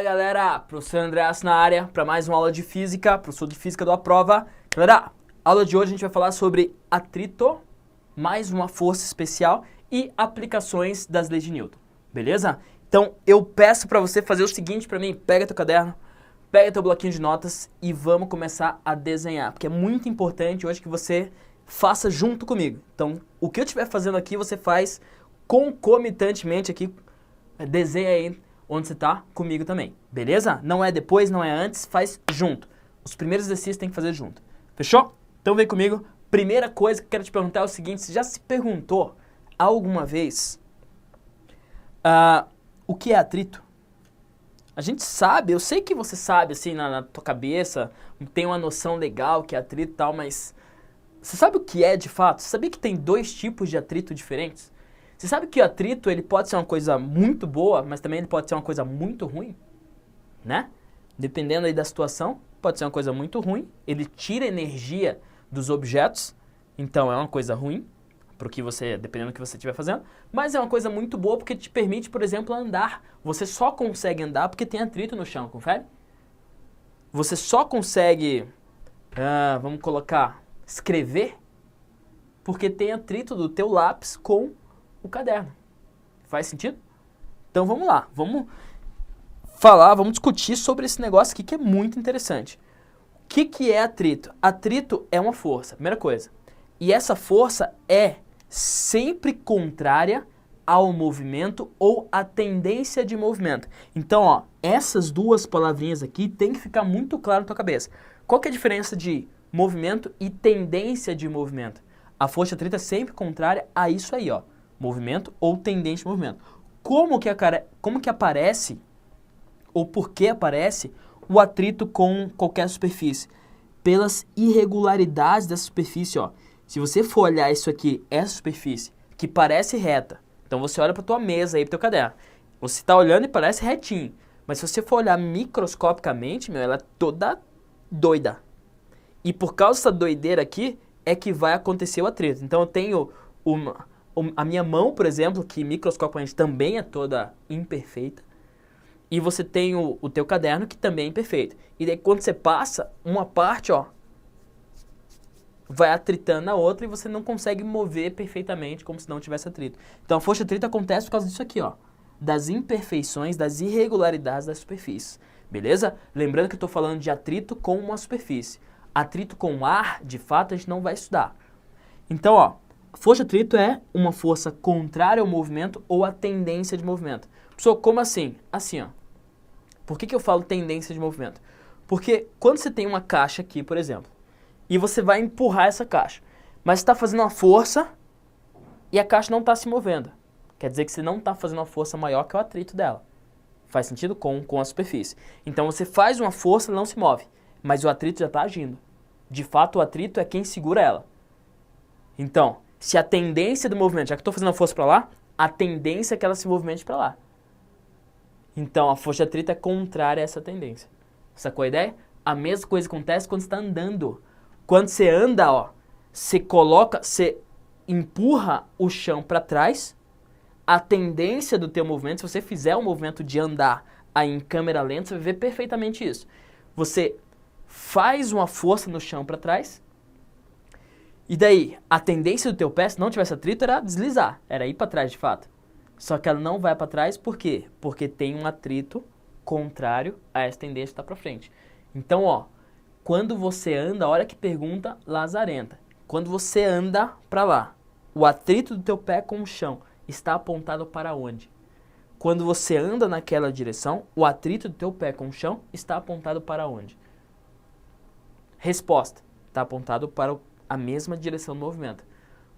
Fala galera, professor Andreas na área para mais uma aula de física, professor de física da prova. Galera, aula de hoje a gente vai falar sobre atrito, mais uma força especial e aplicações das leis de Newton, beleza? Então eu peço para você fazer o seguinte para mim, pega teu caderno, pega teu bloquinho de notas e vamos começar a desenhar, porque é muito importante hoje que você faça junto comigo. Então o que eu estiver fazendo aqui você faz concomitantemente aqui, desenha aí onde você tá comigo também, beleza? Não é depois, não é antes, faz junto. Os primeiros exercícios tem que fazer junto, fechou? Então vem comigo. Primeira coisa que eu quero te perguntar é o seguinte, você já se perguntou alguma vez o que é atrito? A gente sabe, eu sei que você sabe assim na tua cabeça, tem uma noção legal que é atrito e tal, mas você sabe o que é de fato? Você sabia que tem dois tipos de atrito diferentes? Você sabe que o atrito ele pode ser uma coisa muito boa, mas também ele pode ser uma coisa muito ruim, né? Dependendo aí da situação, pode ser uma coisa muito ruim, ele tira energia dos objetos, então é uma coisa ruim, pro que você, dependendo do que você estiver fazendo, mas é uma coisa muito boa porque te permite, por exemplo, andar. Você só consegue andar porque tem atrito no chão, confere? Você só consegue, vamos colocar, escrever, porque tem atrito do teu lápis com o caderno. Faz sentido? Então vamos lá, vamos discutir sobre esse negócio aqui que é muito interessante. O que é atrito? Atrito é uma força, primeira coisa. E essa força é sempre contrária ao movimento ou à tendência de movimento. Então, ó, essas duas palavrinhas aqui tem que ficar muito claro na tua cabeça. Qual que é a diferença de movimento e tendência de movimento? A força de atrito é sempre contrária a isso aí, ó. Movimento ou tendência de movimento. Como que aparece, ou por que aparece, o atrito com qualquer superfície? Pelas irregularidades da superfície, ó. Se você for olhar isso aqui, essa superfície, que parece reta, então você olha para tua mesa aí, para teu caderno, você está olhando e parece retinho, mas se você for olhar microscopicamente, ela é toda doida. E por causa dessa doideira aqui, é que vai acontecer o atrito. Então eu tenho a minha mão, por exemplo, que microscopicamente também é toda imperfeita, e você tem o teu caderno, que também é imperfeito. E daí quando você passa, uma parte, ó, vai atritando na outra e você não consegue mover perfeitamente como se não tivesse atrito. Então a força de atrito acontece por causa disso aqui, ó, das imperfeições, das irregularidades das superfícies, beleza? Lembrando que eu estou falando de atrito com uma superfície. Atrito com ar, de fato, a gente não vai estudar. Então, ó, força de atrito é uma força contrária ao movimento ou à tendência de movimento. Pessoal, como assim? Assim, ó. Por que eu falo tendência de movimento? Porque quando você tem uma caixa aqui, por exemplo, e você vai empurrar essa caixa, mas você está fazendo uma força e a caixa não está se movendo. Quer dizer que você não está fazendo uma força maior que o atrito dela. Faz sentido? Com a superfície. Então você faz uma força e não se move, mas o atrito já está agindo. De fato, o atrito é quem segura ela. Então, se a tendência do movimento, já que eu estou fazendo a força para lá, a tendência é que ela se movimente para lá. Então, a força de atrito é contrária a essa tendência. Sacou a ideia? A mesma coisa acontece quando você está andando. Quando você anda, ó, você empurra o chão para trás, a tendência do teu movimento, se você fizer o movimento de andar aí em câmera lenta, você vai ver perfeitamente isso. Você faz uma força no chão para trás, e daí, a tendência do teu pé, se não tivesse atrito, era deslizar, era ir para trás de fato. Só que ela não vai para trás, por quê? Porque tem um atrito contrário a essa tendência que está para frente. Então, ó, quando você anda, olha que pergunta lazarenta. Quando você anda para lá, o atrito do teu pé com o chão está apontado para onde? Quando você anda naquela direção, o atrito do teu pé com o chão está apontado para onde? Resposta, está apontado para a mesma direção do movimento.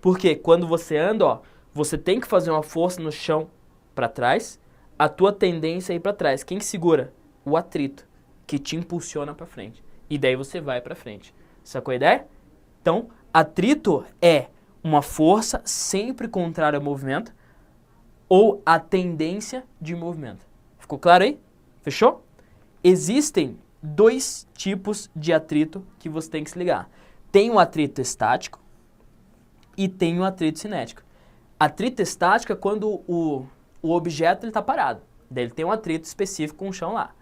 Porque quando você anda, ó, você tem que fazer uma força no chão para trás, a tua tendência é ir para trás. Quem que segura? O atrito, que te impulsiona para frente. E daí você vai para frente. Sacou a ideia? Então, atrito é uma força sempre contrária ao movimento ou a tendência de movimento. Ficou claro aí? Fechou? Existem dois tipos de atrito que você tem que se ligar. Tem o atrito estático e tem o atrito cinético. Atrito estático é quando o objeto está parado. Daí ele tem um atrito específico com o chão lá.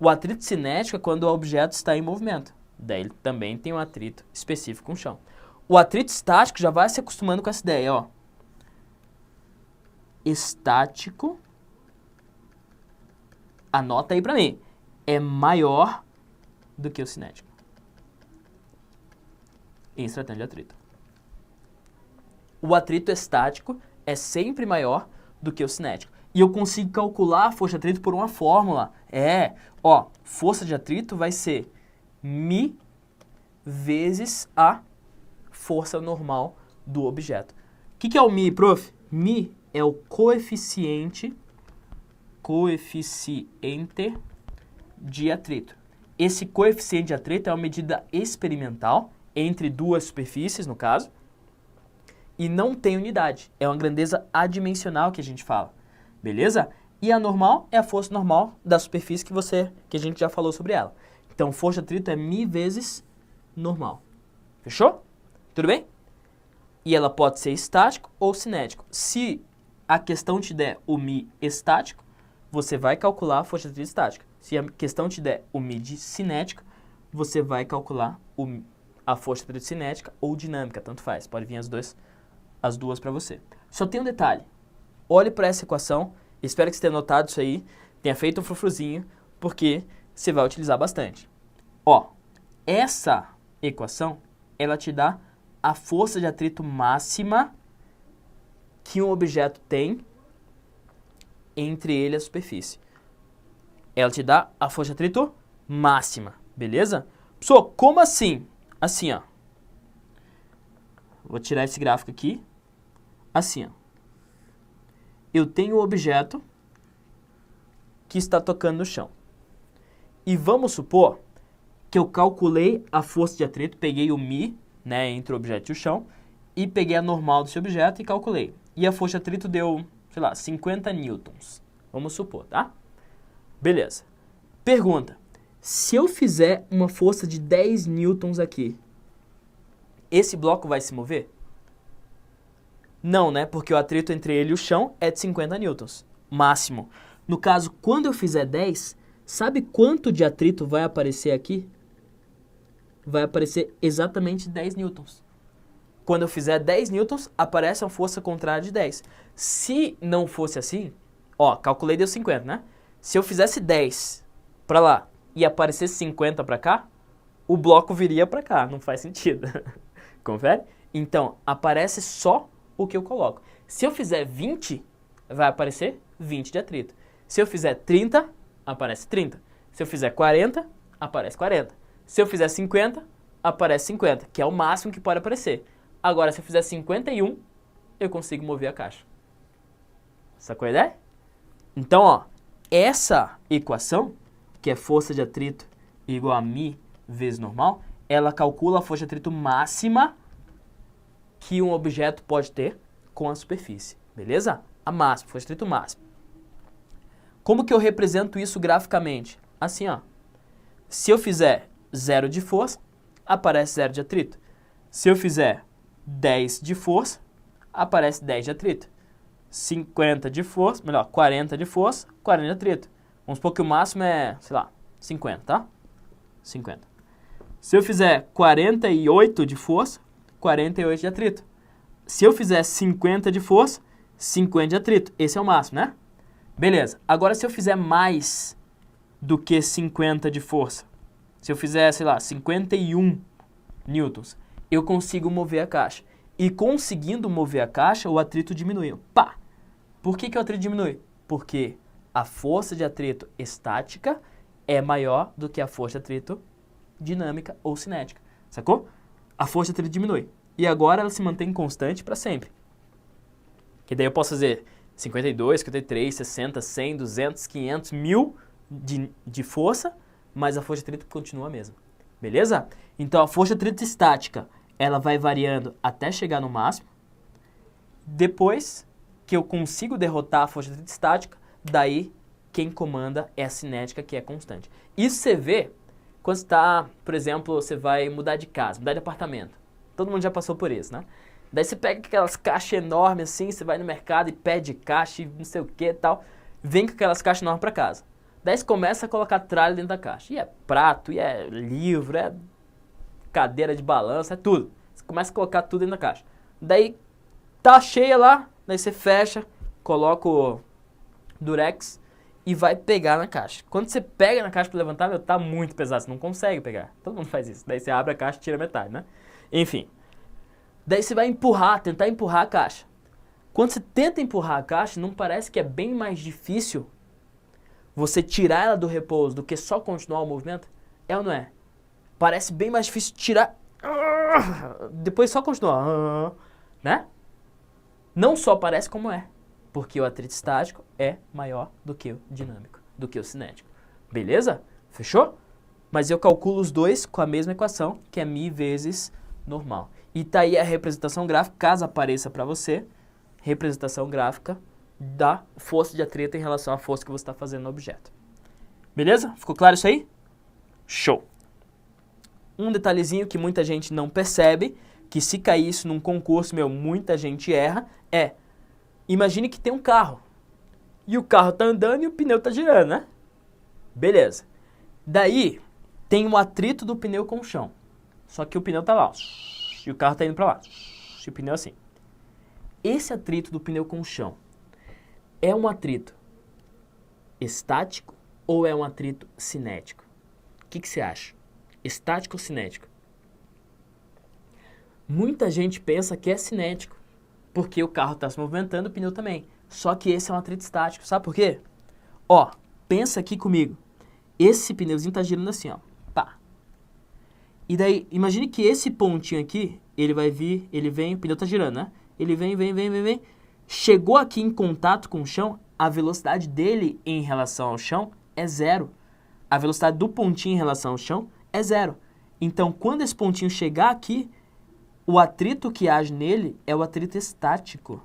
O atrito cinético é quando o objeto está em movimento. Daí ele também tem um atrito específico com o chão. O atrito estático já vai se acostumando com essa ideia, ó. Estático, anota aí pra mim, é maior do que o cinético em se tratando de atrito. O atrito estático é sempre maior do que o cinético. E eu consigo calcular a força de atrito por uma fórmula. Força de atrito vai ser μ vezes a força normal do objeto. O que é o μ, prof? μ é o coeficiente de atrito. Esse coeficiente de atrito é uma medida experimental entre duas superfícies, no caso, e não tem unidade. É uma grandeza adimensional que a gente fala, beleza? E a normal é a força normal da superfície que a gente já falou sobre ela. Então, força de atrito é μ vezes normal. Fechou? Tudo bem? E ela pode ser estático ou cinético. Se a questão te der o μ estático, você vai calcular a força de atrito estática. Se a questão te der o μ de cinético, você vai calcular a força de atrito cinética ou dinâmica, tanto faz. Pode vir as duas para você. Só tem um detalhe. Olhe para essa equação. Espero que você tenha notado isso aí, tenha feito um frufruzinho, porque você vai utilizar bastante. Essa equação, ela te dá a força de atrito máxima que um objeto tem entre ele e a superfície. Ela te dá a força de atrito máxima, beleza? Pessoal, como assim? Assim, ó. Vou tirar esse gráfico aqui. Assim, ó. Eu tenho o objeto que está tocando no chão. E vamos supor que eu calculei a força de atrito, peguei o μ, né, entre o objeto e o chão, e peguei a normal desse objeto e calculei. E a força de atrito deu, sei lá, 50 newtons. Vamos supor, tá? Beleza. Pergunta. Se eu fizer uma força de 10 newtons aqui, esse bloco vai se mover? Não, né? Porque o atrito entre ele e o chão é de 50 newtons, máximo. No caso, quando eu fizer 10, sabe quanto de atrito vai aparecer aqui? Vai aparecer exatamente 10 newtons. Quando eu fizer 10 newtons, aparece uma força contrária de 10. Se não fosse assim, calculei deu 50, né? Se eu fizesse 10 para lá e aparecesse 50 para cá, o bloco viria para cá. Não faz sentido. Confere? Então, aparece só o que eu coloco. Se eu fizer 20, vai aparecer 20 de atrito. Se eu fizer 30, aparece 30. Se eu fizer 40, aparece 40. Se eu fizer 50, aparece 50, que é o máximo que pode aparecer. Agora, se eu fizer 51, eu consigo mover a caixa. Sacou a ideia? Então, essa equação, que é força de atrito igual a μ vezes normal, ela calcula a força de atrito máxima que um objeto pode ter com a superfície. Beleza? A máxima, força de atrito máxima. Como que eu represento isso graficamente? Assim, ó. Se eu fizer 0 de força, aparece 0 de atrito. Se eu fizer 10 de força, aparece 10 de atrito. 50 de força, 40 de força, 40 de atrito. Vamos supor que o máximo é, sei lá, 50, tá? 50. Se eu fizer 48 de força, 48 de atrito. Se eu fizer 50 de força, 50 de atrito. Esse é o máximo, né? Beleza. Agora, se eu fizer mais do que 50 de força, se eu fizer, sei lá, 51 newtons, eu consigo mover a caixa. E conseguindo mover a caixa, o atrito diminui. Pá! Por que o atrito diminui? Porque a força de atrito estática é maior do que a força de atrito dinâmica ou cinética. Sacou? A força de atrito diminui. E agora ela se mantém constante para sempre. Que daí eu posso fazer 52, 53, 60, 100, 200, 500, 1000 de força, mas a força de atrito continua a mesma. Beleza? Então a força de atrito estática, ela vai variando até chegar no máximo. Depois que eu consigo derrotar a força de atrito estática, daí quem comanda é a cinética, que é constante. Isso você vê quando você está, por exemplo, você vai mudar de casa, mudar de apartamento. Todo mundo já passou por isso, né? Daí você pega aquelas caixas enormes assim, você vai no mercado e pede caixa e não sei o que e tal. Vem com aquelas caixas enormes para casa. Daí você começa a colocar tralha dentro da caixa. E é prato, e é livro, é cadeira de balanço, é tudo. Você começa a colocar tudo dentro da caixa. Daí tá cheia lá, daí você fecha, coloca o Durex e vai pegar na caixa. Quando você pega na caixa pra levantar, meu, tá muito pesado, você não consegue pegar. Todo mundo faz isso. Daí você abre a caixa e tira metade, né? Enfim. Daí você vai empurrar, tentar empurrar a caixa. Quando você tenta empurrar a caixa, não parece que é bem mais difícil você tirar ela do repouso do que só continuar o movimento? É ou não é? Parece bem mais difícil tirar... Depois só continuar, né? Não só parece como é. Porque o atrito estático é maior do que o dinâmico, do que o cinético. Beleza? Fechou? Mas eu calculo os dois com a mesma equação, que é μ vezes normal. E tá aí a representação gráfica, caso apareça para você, representação gráfica da força de atrito em relação à força que você está fazendo no objeto. Beleza? Ficou claro isso aí? Show! Um detalhezinho que muita gente não percebe, que se cair isso num concurso, meu, muita gente erra, é... Imagine que tem um carro, e o carro tá andando e o pneu tá girando, né? Beleza. Daí, tem um atrito do pneu com o chão. Só que o pneu tá lá, ó, e o carro tá indo pra lá, e o pneu assim. Esse atrito do pneu com o chão é um atrito estático ou é um atrito cinético? O que você acha? Estático ou cinético? Muita gente pensa que é cinético, porque o carro está se movimentando, o pneu também. Só que esse é um atrito estático, sabe por quê? Ó, pensa aqui comigo. Esse pneuzinho está girando assim, ó. Pá. E daí, imagine que esse pontinho aqui, ele vai vir, ele vem, o pneu está girando, né? Ele vem. Chegou aqui em contato com o chão, a velocidade dele em relação ao chão é zero. A velocidade do pontinho em relação ao chão é zero. Então, quando esse pontinho chegar aqui, o atrito que age nele é o atrito estático.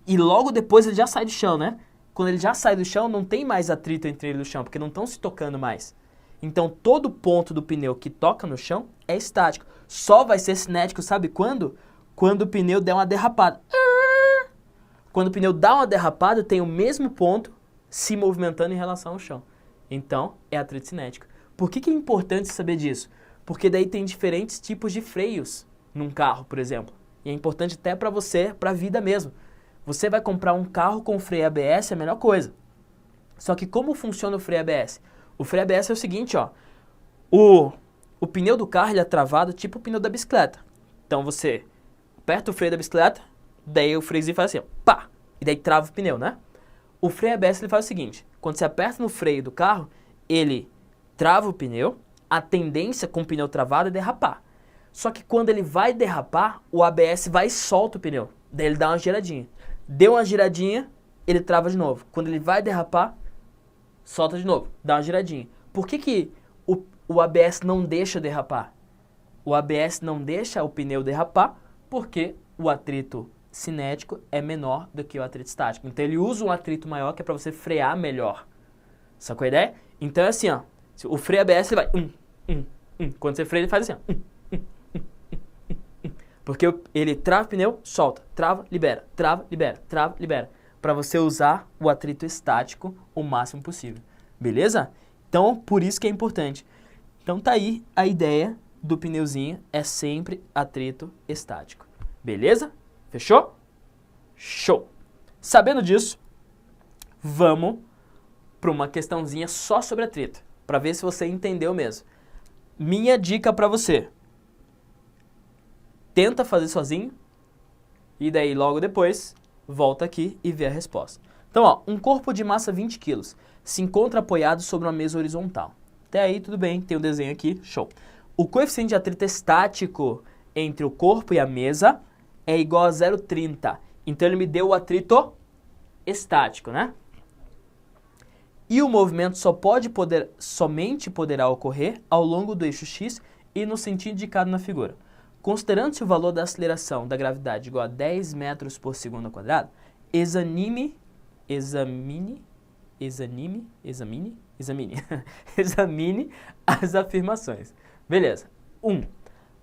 E logo depois ele já sai do chão, né? Quando ele já sai do chão, não tem mais atrito entre ele e o chão, porque não estão se tocando mais. Então, todo ponto do pneu que toca no chão é estático. Só vai ser cinético, sabe quando? Quando o pneu der uma derrapada. Quando o pneu dá uma derrapada, tem o mesmo ponto se movimentando em relação ao chão. Então, é atrito cinético. Por que é importante saber disso? Porque daí tem diferentes tipos de freios num carro, por exemplo. E é importante até para você, para a vida mesmo. Você vai comprar um carro com freio ABS, é a melhor coisa. Só que como funciona o freio ABS? O freio ABS é o seguinte, ó. O pneu do carro ele é travado tipo o pneu da bicicleta. Então você aperta o freio da bicicleta, daí o freiozinho faz assim, ó, pá! E daí trava o pneu, né? O freio ABS ele faz o seguinte, quando você aperta no freio do carro, ele trava o pneu, a tendência com o pneu travado é derrapar. Só que quando ele vai derrapar, o ABS vai e solta o pneu. Daí ele dá uma giradinha. Deu uma giradinha, ele trava de novo. Quando ele vai derrapar, solta de novo, dá uma giradinha. Por que o ABS não deixa derrapar? O ABS não deixa o pneu derrapar porque o atrito cinético é menor do que o atrito estático. Então ele usa um atrito maior que é para você frear melhor. Sacou a ideia? Então é assim, ó. O freio ABS ele vai... Quando você freia, ele faz assim, ó. Porque ele trava o pneu, solta, trava, libera, trava, libera, trava, libera. Para você usar o atrito estático o máximo possível. Beleza? Então, por isso que é importante. Então tá aí a ideia do pneuzinho, é sempre atrito estático. Beleza? Fechou? Show! Sabendo disso, vamos para uma questãozinha só sobre atrito, para ver se você entendeu mesmo. Minha dica para você: tenta fazer sozinho e daí logo depois volta aqui e vê a resposta. Então, ó, um corpo de massa 20 kg se encontra apoiado sobre uma mesa horizontal. Até aí tudo bem, tem o desenho aqui, show. O coeficiente de atrito estático entre o corpo e a mesa é igual a 0,30. Então ele me deu o atrito estático, né? E o movimento somente poderá ocorrer ao longo do eixo X e no sentido indicado na figura. Considerando-se o valor da aceleração da gravidade igual a 10 metros por segundo ao quadrado, examine as afirmações. Beleza. 1.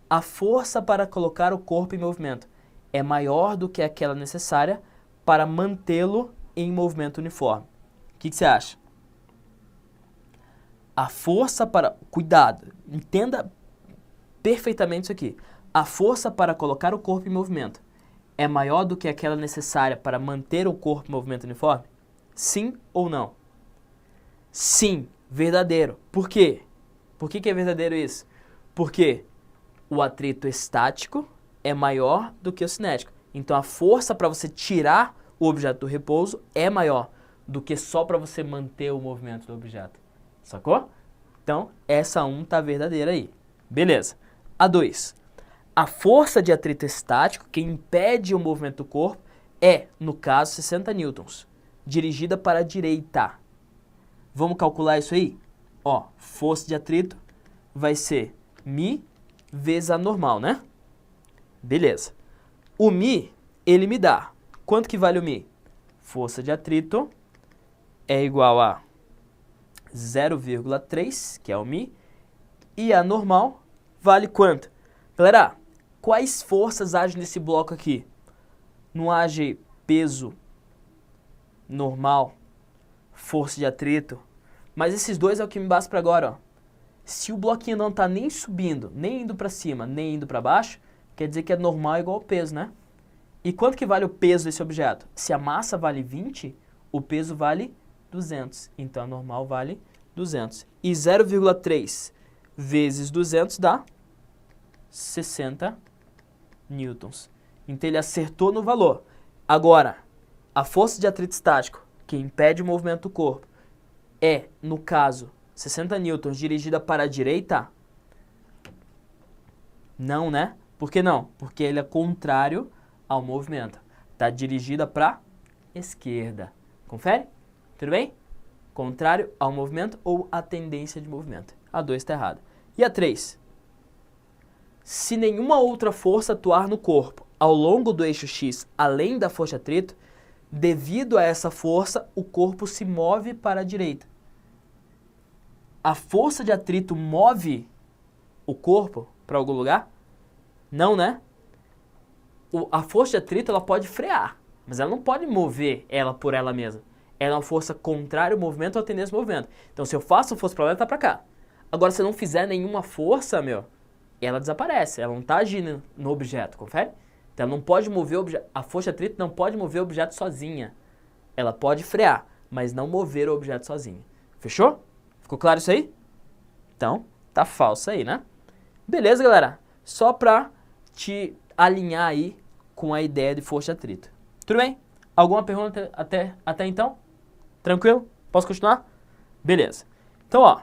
A força para colocar o corpo em movimento é maior do que aquela necessária para mantê-lo em movimento uniforme. O que você acha? A força para... Cuidado, entenda perfeitamente isso aqui. A força para colocar o corpo em movimento é maior do que aquela necessária para manter o corpo em movimento uniforme? Sim ou não? Sim, verdadeiro. Por quê? Por que é verdadeiro isso? Porque o atrito estático é maior do que o cinético. Então a força para você tirar o objeto do repouso é maior do que só para você manter o movimento do objeto. Sacou? Então, essa 1 tá verdadeira aí. Beleza. A 2. A força de atrito estático que impede o movimento do corpo é, no caso, 60 newtons, dirigida para a direita. Vamos calcular isso aí? Ó, força de atrito vai ser μ vezes a normal, né? Beleza. O μ, ele me dá. Quanto que vale o μ? Força de atrito é igual a 0,3, que é o μ, e a normal vale quanto? Galera, quais forças agem nesse bloco aqui? Não age peso normal, força de atrito, mas esses dois é o que me basta para agora, ó. Se o bloquinho não está nem subindo, nem indo para cima, nem indo para baixo, quer dizer que é normal igual ao peso, né? E quanto que vale o peso desse objeto? Se a massa vale 20, o peso vale 200. Então a normal vale 200. E 0,3 vezes 200 dá 60 newtons. Então ele acertou no valor. Agora, a força de atrito estático que impede o movimento do corpo é, no caso, 60 newtons dirigida para a direita? Não, né? Por que não? Porque ele é contrário ao movimento. Está dirigida para a esquerda. Confere? Tudo bem? Contrário ao movimento ou a tendência de movimento. A 2 está errada. E a 3? Se nenhuma outra força atuar no corpo ao longo do eixo X, além da força de atrito, devido a essa força, o corpo se move para a direita. A força de atrito move o corpo para algum lugar? Não, né? A força de atrito ela pode frear, mas ela não pode mover ela por ela mesma. Ela é uma força contrária ao movimento ou à tendência ao movimento. Então, se eu faço força para lá, ela tá para cá. Agora, se eu não fizer nenhuma força, ela desaparece. Ela não está agindo no objeto, confere? Então, ela não pode mover o objeto. A força de atrito não pode mover o objeto sozinha. Ela pode frear, mas não mover o objeto sozinha. Fechou? Ficou claro isso aí? Então, tá falso aí, né? Beleza, galera? Só para te alinhar aí com a ideia de força de atrito. Tudo bem? Alguma pergunta até então? Tranquilo? Posso continuar? Beleza. Então, ó,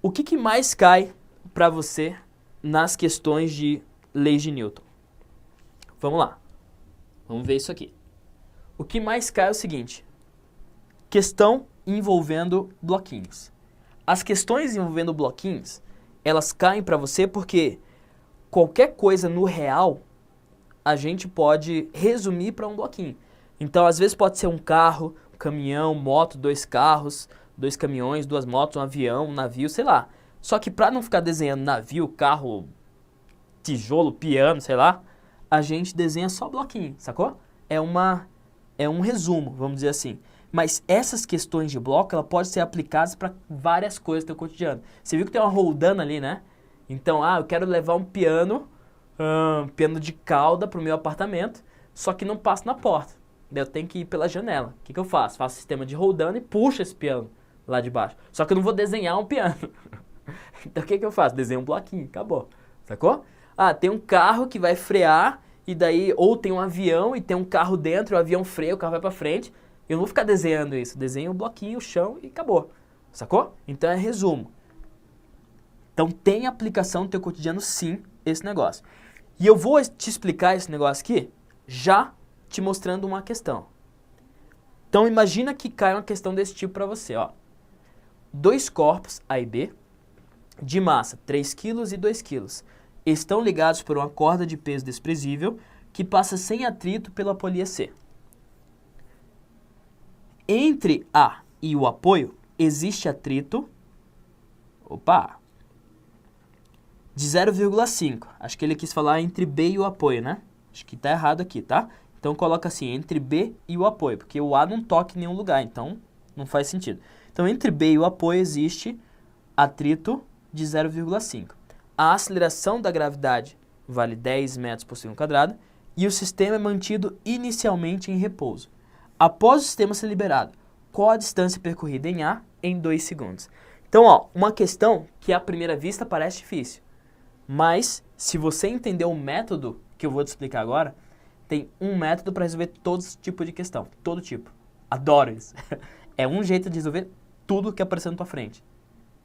o que mais cai para você nas questões de leis de Newton? Vamos lá. Vamos ver isso aqui. O que mais cai é o seguinte. Questão envolvendo bloquinhos. As questões envolvendo bloquinhos, elas caem para você porque qualquer coisa no real, a gente pode resumir para um bloquinho. Então, às vezes pode ser um carro, um caminhão, moto, 2 carros, 2 caminhões, 2 motos, um avião, um navio, sei lá. Só que para não ficar desenhando navio, carro, tijolo, piano, sei lá, a gente desenha só bloquinho, sacou? É um resumo, vamos dizer assim. Mas essas questões de bloco, ela pode ser aplicadas para várias coisas do teu cotidiano. Você viu que tem uma roldana ali, né? Então, eu quero levar um piano de cauda para o meu apartamento, só que não passa na porta. Daí eu tenho que ir pela janela. O que eu faço? Faço sistema de roldana e puxo esse piano lá de baixo. Só que eu não vou desenhar um piano. Então o que eu faço? Desenho um bloquinho, acabou. Sacou? Tem um carro que vai frear e daí, ou tem um avião e tem um carro dentro, o avião freia, o carro vai pra frente. Eu não vou ficar desenhando isso. Desenho um bloquinho, o chão e acabou. Sacou? Então é resumo. Então tem aplicação no teu cotidiano sim, esse negócio. E eu vou te explicar esse negócio aqui já te mostrando uma questão. Então imagina que cai uma questão desse tipo para você, ó. 2 corpos, A e B, de massa 3 kg e 2 kg, estão ligados por uma corda de peso desprezível que passa sem atrito pela polia C. Entre A e o apoio existe atrito, de 0,5. Acho que ele quis falar entre B e o apoio, né? Acho que tá errado aqui, tá? Então coloca assim, entre B e o apoio, porque o A não toca em nenhum lugar, então não faz sentido. Então entre B e o apoio existe atrito de 0,5. A aceleração da gravidade vale 10 metros por segundo quadrado e o sistema é mantido inicialmente em repouso. Após o sistema ser liberado, qual a distância percorrida em A em 2 segundos? Então, ó, uma questão que à primeira vista parece difícil, mas se você entender o método que eu vou te explicar agora, tem um método para resolver todo tipo de questão, todo tipo. Adoro isso. É um jeito de resolver tudo que aparecer na tua frente.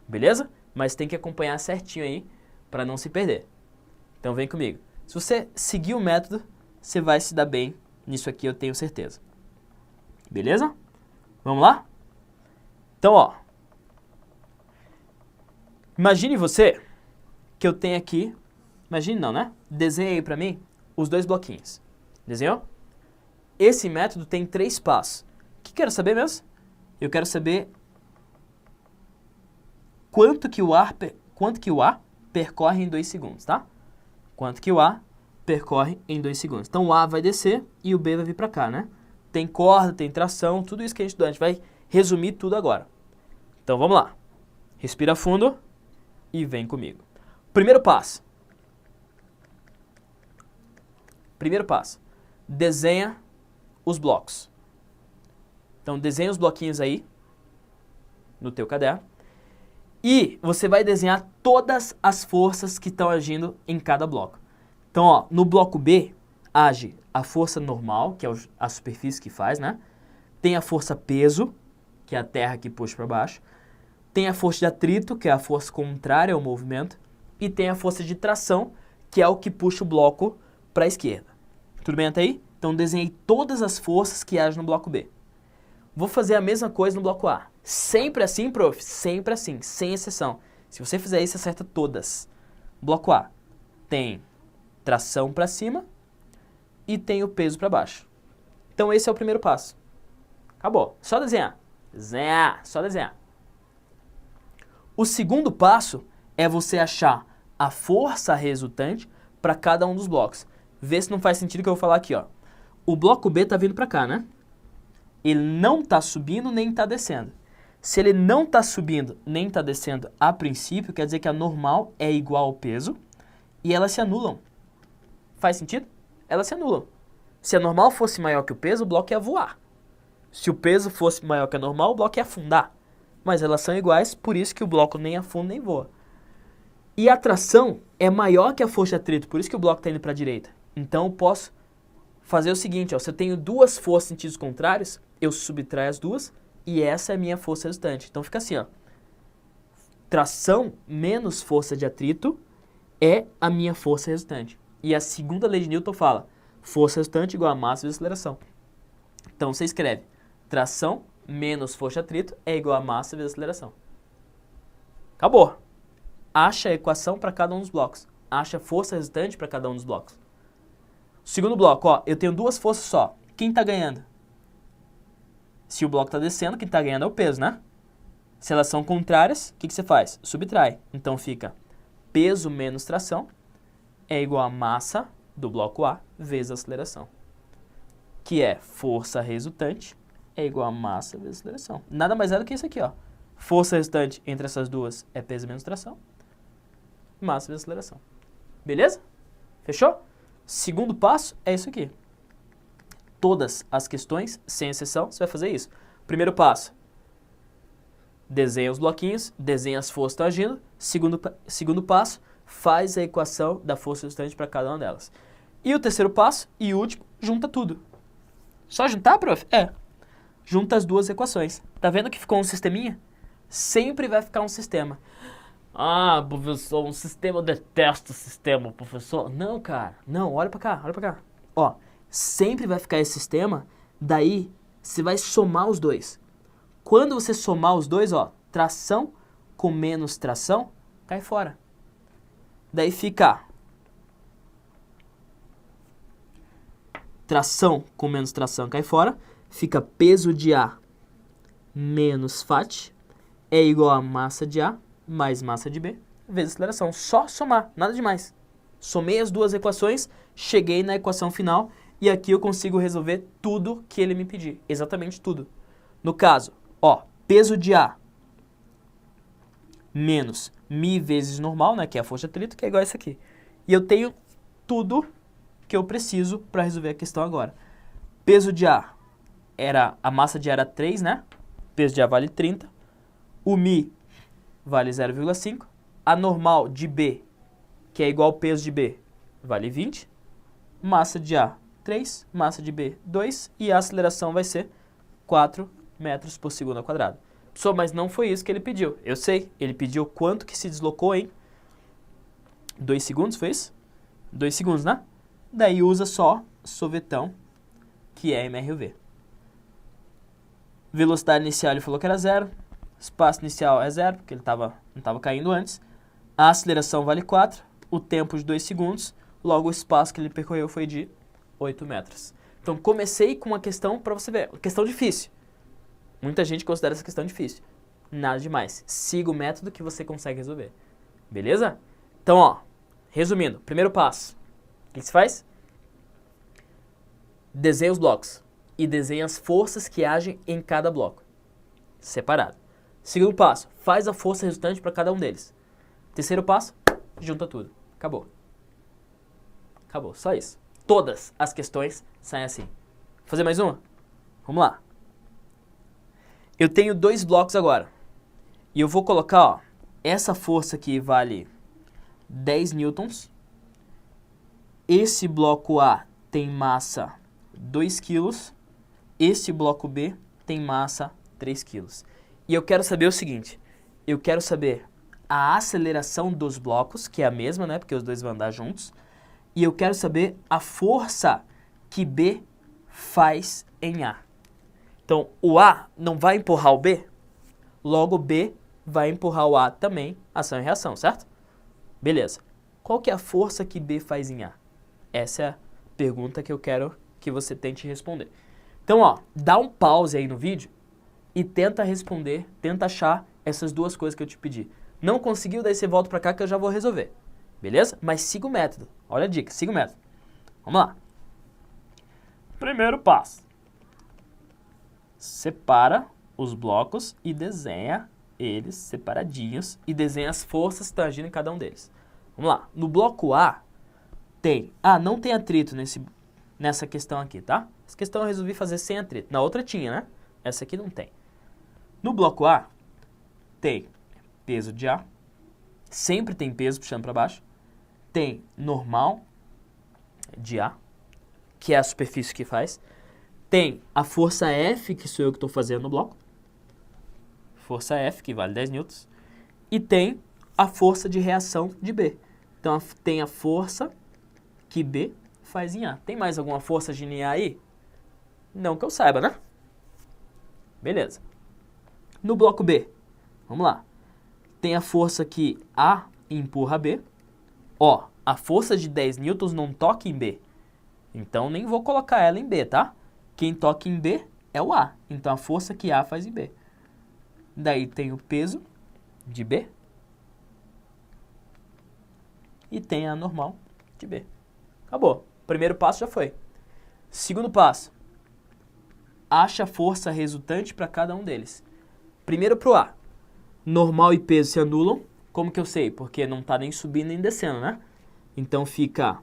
Beleza? Mas tem que acompanhar certinho aí para não se perder. Então vem comigo. Se você seguir o método, você vai se dar bem nisso aqui, eu tenho certeza. Beleza? Vamos lá? Então, ó. Imagine você que eu tenho aqui... Imagine não, né? Desenha aí pra mim os 2 bloquinhos. Desenhou? Esse método tem 3 passos. O que quero saber mesmo? Eu quero saber quanto que o A percorre em 2 segundos, tá? Quanto que o A percorre em 2 segundos. Então o A vai descer e o B vai vir pra cá, né? Tem corda, tem tração, tudo isso que a gente estudou. A gente vai resumir tudo agora. Então vamos lá. Respira fundo e vem comigo. Primeiro passo. Primeiro passo. Desenha os blocos. Então desenha os bloquinhos aí no teu caderno. E você vai desenhar todas as forças que estão agindo em cada bloco. Então, ó, no bloco B age a força normal, que é a superfície que faz, né? Tem a força peso, que é a terra que puxa para baixo. Tem a força de atrito, que é a força contrária ao movimento. E tem a força de tração, que é o que puxa o bloco para a esquerda. Tudo bem até aí? Então desenhei todas as forças que agem no bloco B. Vou fazer a mesma coisa no bloco A. Sempre assim, prof? Sempre assim, sem exceção. Se você fizer isso, acerta todas. Bloco A tem tração para cima e tem o peso para baixo. Então esse é o primeiro passo. Acabou. Só desenhar. Desenhar. Só desenhar. O segundo passo é você achar a força resultante para cada um dos blocos. Vê se não faz sentido o que eu vou falar aqui, ó. O bloco B tá vindo para cá, né? Ele não está subindo nem está descendo. Se ele não está subindo nem está descendo a princípio, quer dizer que a normal é igual ao peso e elas se anulam. Faz sentido? Elas se anulam. Se a normal fosse maior que o peso, o bloco ia voar. Se o peso fosse maior que a normal, o bloco ia afundar. Mas elas são iguais, por isso que o bloco nem afunda nem voa. E a tração é maior que a força de atrito, por isso que o bloco está indo para a direita. Então eu posso fazer o seguinte, ó, se eu tenho 2 forças em sentidos contrários, eu subtraio as 2 e essa é a minha força resultante. Então fica assim, ó. Tração menos força de atrito é a minha força resultante. E a segunda lei de Newton fala, força resultante igual a massa vezes aceleração. Então você escreve, tração menos força de atrito é igual a massa vezes aceleração. Acabou. Acha a equação para cada um dos blocos. Acha a força resultante para cada um dos blocos. Segundo bloco, ó, eu tenho 2 forças só. Quem está ganhando? Se o bloco está descendo, quem está ganhando é o peso, né? Se elas são contrárias, o que você faz? Subtrai. Então fica peso menos tração é igual a massa do bloco A vezes a aceleração. Que é força resultante é igual a massa vezes a aceleração. Nada mais é do que isso aqui, ó. Força resultante entre essas duas é peso menos tração. Massa vezes aceleração. Beleza? Fechou? Segundo passo é isso aqui. Todas as questões, sem exceção, você vai fazer isso. Primeiro passo, desenha os bloquinhos, desenha as forças que estão agindo. Segundo passo, faz a equação da força resultante para cada uma delas. E o terceiro passo, e último, junta tudo. Só juntar, prof? É. Junta as 2 equações. Tá vendo que ficou um sisteminha? Sempre vai ficar um sistema. Ah, professor, um sistema, eu detesto o sistema, professor. Não, cara. Não, olha pra cá, olha pra cá. Ó, sempre vai ficar esse sistema, daí você vai somar os 2. Quando você somar os 2, ó, tração com menos tração, cai fora. Daí fica tração com menos tração, cai fora. Fica peso de A menos Fat é igual a massa de A mais massa de B vezes aceleração. Só somar, nada demais. Somei as 2 equações, cheguei na equação final e aqui eu consigo resolver tudo que ele me pedir. Exatamente tudo. No caso, ó, peso de A menos mi vezes normal, né, que é a força de atrito, que é igual a isso aqui. E eu tenho tudo que eu preciso para resolver a questão agora. Peso de A a massa de A era 3, né? Peso de A vale 30. O mi vale 0,5. A normal de B, que é igual ao peso de B, vale 20. Massa de A, 3. Massa de B, 2. E a aceleração vai ser 4 metros por segundo ao quadrado. Pessoal, mas não foi isso que ele pediu. Eu sei, ele pediu quanto que se deslocou em 2 segundos, foi isso? 2 segundos, né? Daí usa só sorvetão, que é MRV. Velocidade inicial ele falou que era 0. Espaço inicial é 0, porque ele não estava caindo antes. A aceleração vale 4. O tempo de 2 segundos. Logo, o espaço que ele percorreu foi de 8 metros. Então, comecei com uma questão para você ver. Questão difícil. Muita gente considera essa questão difícil. Nada demais. Siga o método que você consegue resolver. Beleza? Então, ó, resumindo. Primeiro passo. O que se faz? Desenha os blocos. E desenha as forças que agem em cada bloco. Separado. Segundo passo. Faz a força resultante para cada um deles. Terceiro passo. Junta tudo. Acabou. Acabou. Só isso. Todas as questões saem assim. Vou fazer mais uma? Vamos lá. Eu tenho 2 blocos agora. E eu vou colocar, ó, essa força aqui vale 10 newtons. Esse bloco A tem massa 2 quilos. Esse bloco B tem massa 3 quilos. E eu quero saber o seguinte. Eu quero saber a aceleração dos blocos, que é a mesma, né? Porque os dois vão andar juntos. E eu quero saber a força que B faz em A. Então, o A não vai empurrar o B, logo o B vai empurrar o A também, ação e reação, certo? Beleza. Qual que é a força que B faz em A? Essa é a pergunta que eu quero que você tente responder. Então, ó, dá um pause aí no vídeo e tenta responder, tenta achar essas duas coisas que eu te pedi. Não conseguiu, daí você volta pra cá que eu já vou resolver. Beleza? Mas siga o método. Olha a dica, siga o método. Vamos lá. Primeiro passo. Separa os blocos e desenha eles separadinhos e desenha as forças que estão agindo em cada um deles. Vamos lá. No bloco A tem... Ah, não tem atrito nessa questão aqui, tá? Essa questão eu resolvi fazer sem atrito. Na outra tinha, né? Essa aqui não tem. No bloco A tem peso de A. Sempre tem peso puxando para baixo. Tem normal de A, que é a superfície que faz. Tem a força F, que sou eu que estou fazendo no bloco. Força F, que vale 10 newtons. E tem a força de reação de B. Então, tem a força que B faz em A. Tem mais alguma força em A aí? Não que eu saiba, né? Beleza. No bloco B, vamos lá. Tem a força que A empurra B. Ó, a força de 10 newtons não toca em B. Então, nem vou colocar ela em B, tá? Quem toca em B é o A. Então, a força que A faz em B. Daí tem o peso de B. E tem a normal de B. Acabou. Primeiro passo já foi. Segundo passo. Acha a força resultante para cada um deles. Primeiro para o A. Normal e peso se anulam. Como que eu sei? Porque não está nem subindo nem descendo, né? Então fica...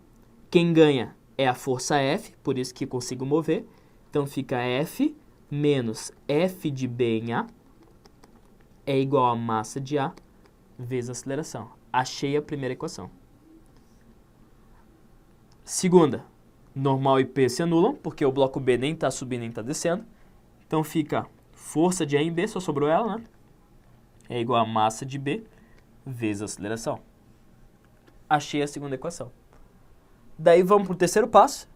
Quem ganha é a força F, por isso que consigo mover. Então fica F menos F de B em A é igual a massa de A vezes a aceleração. Achei a primeira equação. Segunda, normal e peso se anulam, porque o bloco B nem está subindo nem está descendo. Então fica força de A em B, só sobrou ela, né? É igual a massa de B vezes a aceleração. Achei a segunda equação. Daí vamos para o terceiro passo,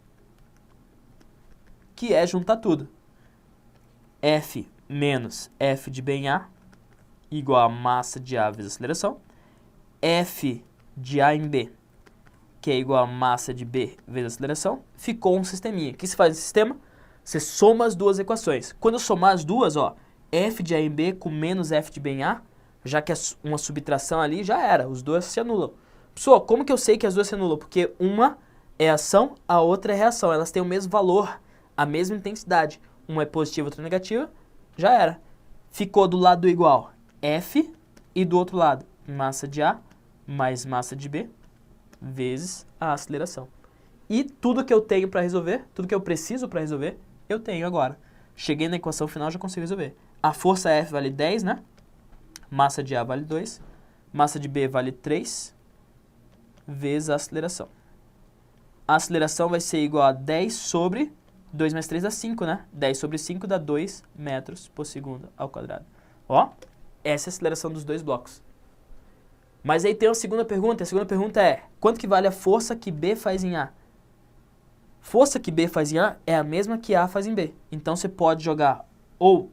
que é juntar tudo. F menos F de B em A igual a massa de A vezes a aceleração. F de A em B, que é igual a massa de B vezes a aceleração. Ficou um sisteminha. O que se faz nesse sistema? Você soma as duas equações. Quando eu somar as duas, ó, F de A em B com menos F de B em A, já que é uma subtração ali, já era. Os dois se anulam. Pessoal, como que eu sei que as duas se anulam? Porque uma é ação, a outra é reação. Elas têm o mesmo valor, a mesma intensidade. Uma é positiva, outra é negativa, já era. Ficou do lado igual F E do outro lado, massa de A mais massa de B vezes a aceleração. E tudo que eu tenho para resolver, tudo que eu preciso para resolver, eu tenho agora. Cheguei na equação final, já consigo resolver. A força F vale 10, né? Massa de A vale 2. Massa de B vale 3 vezes a aceleração. A aceleração vai ser igual a 10 sobre 2 mais 3 dá 5, né? 10 sobre 5 dá 2 metros por segundo ao quadrado. Ó, essa é a aceleração dos dois blocos. Mas aí tem a segunda pergunta. A segunda pergunta é, quanto que vale a força que B faz em A? Força que B faz em A é a mesma que A faz em B. Então você pode jogar ou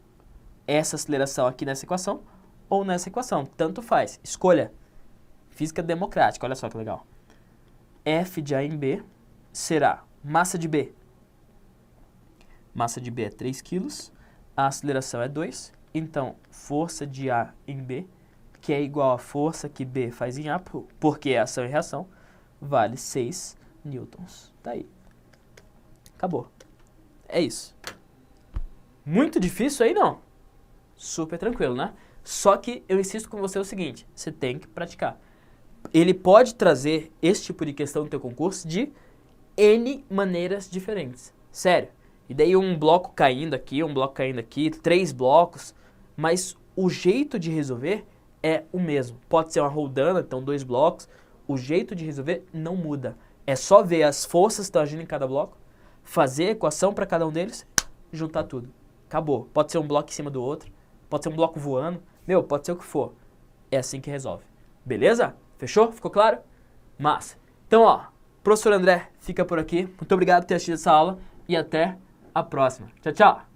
essa aceleração aqui nessa equação, ou nessa equação. Tanto faz. Escolha. Física democrática, olha só que legal. F de A em B será massa de B. Massa de B é 3 kg, a aceleração é 2. Então, força de A em B, que é igual a força que B faz em A, porque é ação e reação, vale 6 newtons. Tá aí. Acabou. É isso. Muito difícil aí, não? Super tranquilo, né? Só que eu insisto com você o seguinte, você tem que praticar. Ele pode trazer esse tipo de questão no teu concurso de N maneiras diferentes. Sério. E daí um bloco caindo aqui, 3 blocos, mas o jeito de resolver é o mesmo. Pode ser uma roldana, então 2 blocos, o jeito de resolver não muda. É só ver as forças que estão agindo em cada bloco, fazer a equação para cada um deles, juntar tudo. Acabou. Pode ser um bloco em cima do outro, pode ser um bloco voando, pode ser o que for. É assim que resolve. Beleza? Fechou? Ficou claro? Massa. Então, ó, professor André fica por aqui. Muito obrigado por ter assistido essa aula e até a próxima. Tchau, tchau!